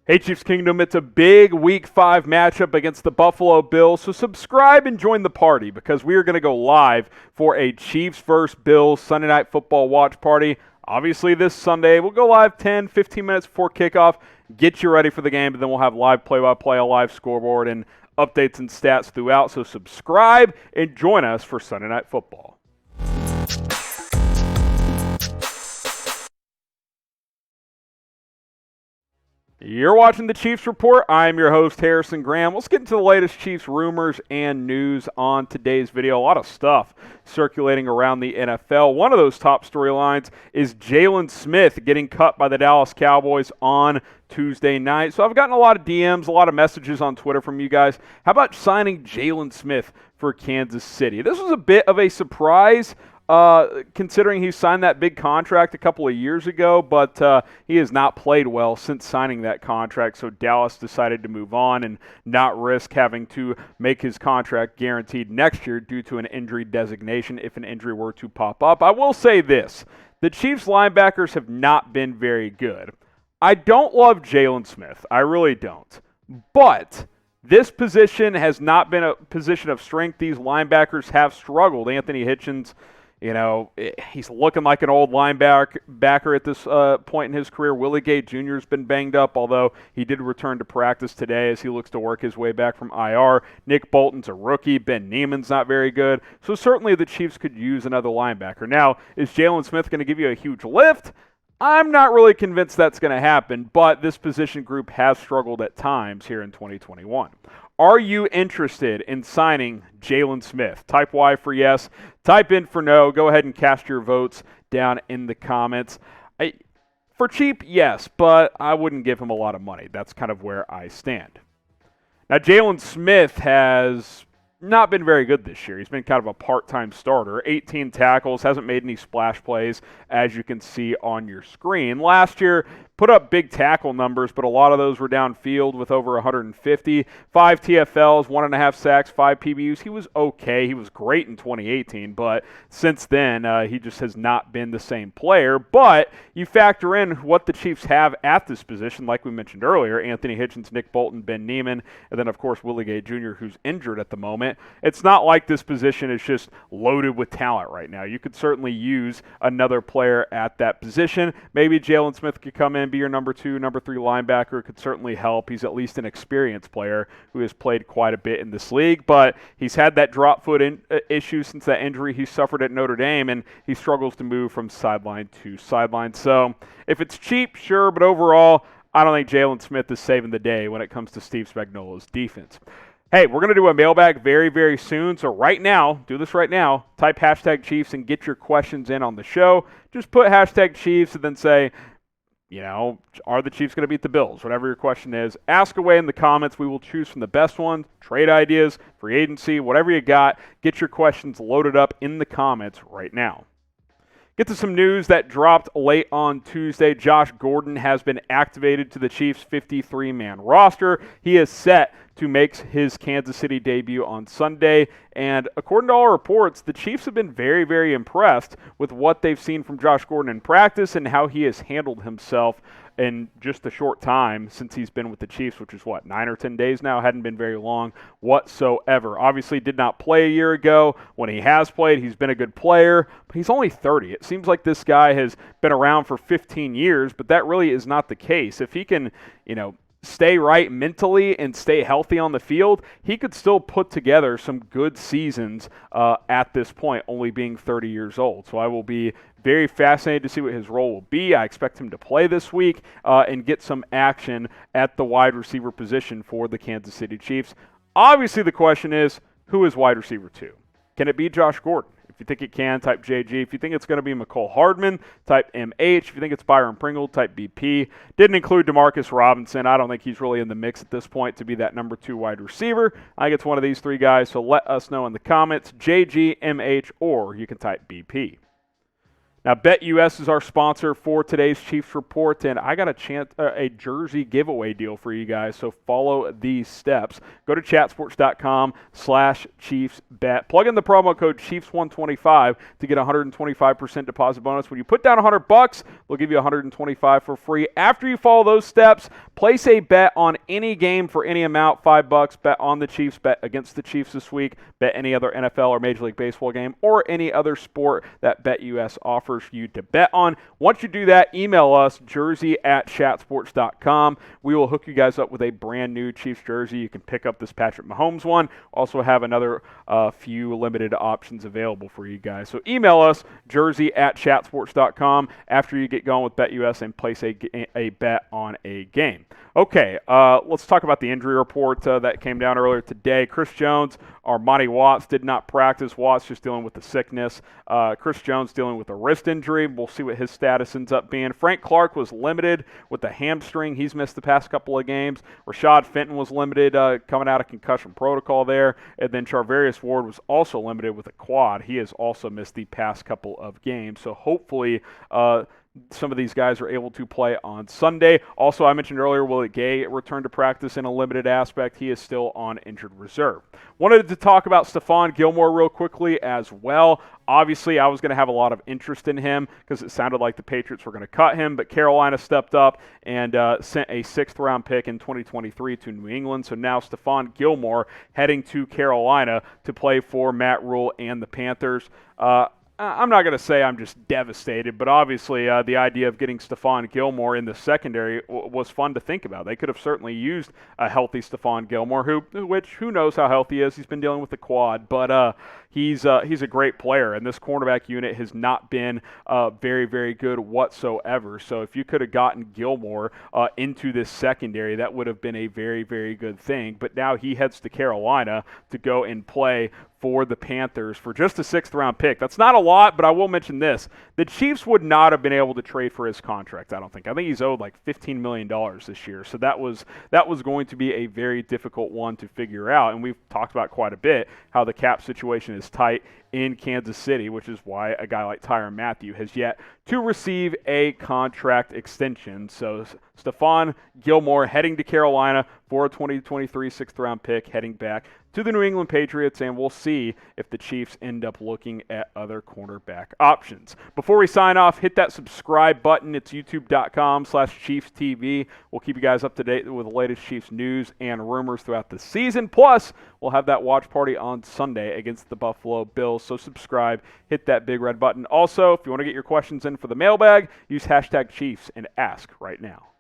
Hey Chiefs Kingdom, it's a big Week 5 matchup against the Buffalo Bills, so subscribe and join the party because we are going to go live for a Chiefs vs. Bills Sunday Night Football watch party. Obviously this Sunday, we'll go live 10, 15 minutes before kickoff, get you ready for the game, but then we'll have live play-by-play, a live scoreboard, and updates and stats throughout, so subscribe and join us for Sunday Night Football. You're watching the Chiefs Report. I'm your host, Harrison Graham. Let's get into the latest Chiefs rumors and news on today's video. A lot of stuff circulating around the NFL. One of those top storylines is Jaylon Smith getting cut by the Dallas Cowboys on Tuesday night. So I've gotten a lot of DMs, a lot of messages on Twitter from you guys. How about signing Jaylon Smith for Kansas City? This was a bit of a surprise, considering he signed that big contract a couple of years ago, but he has not played well since signing that contract, so Dallas decided to move on and not risk having to make his contract guaranteed next year due to an injury designation if an injury were to pop up. I will say this, the Chiefs linebackers have not been very good. I don't love Jaylon Smith, I really don't, but this position has not been a position of strength. These linebackers have struggled. Anthony Hitchens, he's looking like an old linebacker at this point in his career. Willie Gay Jr. has been banged up, although he did return to practice today as he looks to work his way back from IR. Nick Bolton's a rookie. Ben Neiman's not very good. So certainly the Chiefs could use another linebacker. Now, is Jaylon Smith going to give you a huge lift? I'm not really convinced that's going to happen, but this position group has struggled at times here in 2021. Are you interested in signing Jaylon Smith? Type Y for yes. Type in for no. Go ahead and cast your votes down in the comments. For cheap, yes, but I wouldn't give him a lot of money. That's kind of where I stand. Now, Jaylon Smith has not been very good this year. He's been kind of a part-time starter. 18 tackles, hasn't made any splash plays, as you can see on your screen. Last year, put up big tackle numbers, but a lot of those were downfield with over 150. 5 TFLs, 1.5 sacks, 5 PBUs. He was okay. He was great in 2018, but since then, he just has not been the same player. But you factor in what the Chiefs have at this position, like we mentioned earlier, Anthony Hitchens, Nick Bolton, Ben Neiman, and then, of course, Willie Gay Jr., who's injured at the moment. It's not like this position is just loaded with talent right now. You could certainly use another player at that position. Maybe Jaylon Smith could come in, be your number 2, number 3 linebacker. It could certainly help. He's at least an experienced player who has played quite a bit in this league, but he's had that drop foot issue since that injury he suffered at Notre Dame, and he struggles to move from sideline to sideline. So if it's cheap, sure, but overall, I don't think Jaylon Smith is saving the day when it comes to Steve Spagnuolo's defense. Hey, we're going to do a mailbag very, very soon. So right now, do this right now, type hashtag Chiefs and get your questions in on the show. Just put hashtag Chiefs and then say, are the Chiefs going to beat the Bills? Whatever your question is, ask away in the comments. We will choose from the best ones, trade ideas, free agency, whatever you got. Get your questions loaded up in the comments right now. Get to some news that dropped late on Tuesday. Josh Gordon has been activated to the Chiefs' 53-man roster. He is set to make his Kansas City debut on Sunday. And according to all reports, the Chiefs have been very, very impressed with what they've seen from Josh Gordon in practice and how he has handled himself in just a short time since he's been with the Chiefs, which is 9 or 10 days now. Hadn't been very long whatsoever. Obviously did not play a year ago. When he has played, he's been a good player, but he's only 30. It seems like this guy has been around for 15 years, but that really is not the case. If he can, stay right mentally and stay healthy on the field, he could still put together some good seasons at this point, only being 30 years old. So I will be very fascinated to see what his role will be. I expect him to play this week and get some action at the wide receiver position for the Kansas City Chiefs. Obviously, the question is, who is wide receiver 2? Can it be Josh Gordon? If you think it can, type JG. If you think it's going to be McCole Hardman, type MH. If you think it's Byron Pringle, type BP. Didn't include Demarcus Robinson. I don't think he's really in the mix at this point to be that number 2 wide receiver. I think it's one of these 3 guys, so let us know in the comments, JG, MH, or you can type BP. Now, BetUS is our sponsor for today's Chiefs Report, and I got a jersey giveaway deal for you guys, so follow these steps. Go to chatsports.com/ChiefsBet. Plug in the promo code Chiefs125 to get a 125% deposit bonus. When you put down $100, they'll give you $125 for free. After you follow those steps, place a bet on any game for any amount, $5. Bet on the Chiefs, bet against the Chiefs this week, bet any other NFL or Major League Baseball game, or any other sport that BetUS offers you to bet on. Once you do that, email us, jersey@chatsports.com. We will hook you guys up with a brand new Chiefs jersey. You can pick up this Patrick Mahomes one. Also have another few limited options available for you guys. So email us, jersey@chatsports.com, after you get going with BetUS and place a bet on a game. Okay, let's talk about the injury report that came down earlier today. Chris Jones, Armani Watts did not practice. Watts just dealing with the sickness. Chris Jones dealing with a wrist injury. We'll see what his status ends up being. Frank Clark was limited with the hamstring. He's missed the past couple of games. Rashad Fenton was limited coming out of concussion protocol there. And then Charvarius Ward was also limited with a quad. He has also missed the past couple of games. So hopefully some of these guys are able to play on Sunday. Also, I mentioned earlier, Willie Gay returned to practice in a limited aspect. He is still on injured reserve. Wanted to talk about Stephon Gilmore real quickly as well. Obviously, I was going to have a lot of interest in him because it sounded like the Patriots were going to cut him, but Carolina stepped up and sent a 6th-round pick in 2023 to New England. So now Stephon Gilmore heading to Carolina to play for Matt Rule and the Panthers. I'm not going to say I'm just devastated, but obviously the idea of getting Stephon Gilmore in the secondary was fun to think about. They could have certainly used a healthy Stephon Gilmore, who knows how healthy he is. He's been dealing with the quad, but he's a great player, and this cornerback unit has not been very, very good whatsoever. So if you could have gotten Gilmore into this secondary, that would have been a very, very good thing. But now he heads to Carolina to go and play for the Panthers for just a 6th-round pick. That's not a lot, but I will mention this. The Chiefs would not have been able to trade for his contract, I don't think. I think he's owed like $15 million this year. So that was going to be a very difficult one to figure out. And we've talked about quite a bit how the cap situation is tight in Kansas City, which is why a guy like Tyrann Mathieu has yet to receive a contract extension. So Stephon Gilmore heading to Carolina for a 2023 6th-round pick, heading back to the New England Patriots, and we'll see if the Chiefs end up looking at other cornerback options. Before we sign off, hit that subscribe button. It's youtube.com/ChiefsTV. We'll keep you guys up to date with the latest Chiefs news and rumors throughout the season. Plus, we'll have that watch party on Sunday against the Buffalo Bills. So subscribe, hit that big red button. Also, if you want to get your questions in for the mailbag, use #Chiefs and ask right now.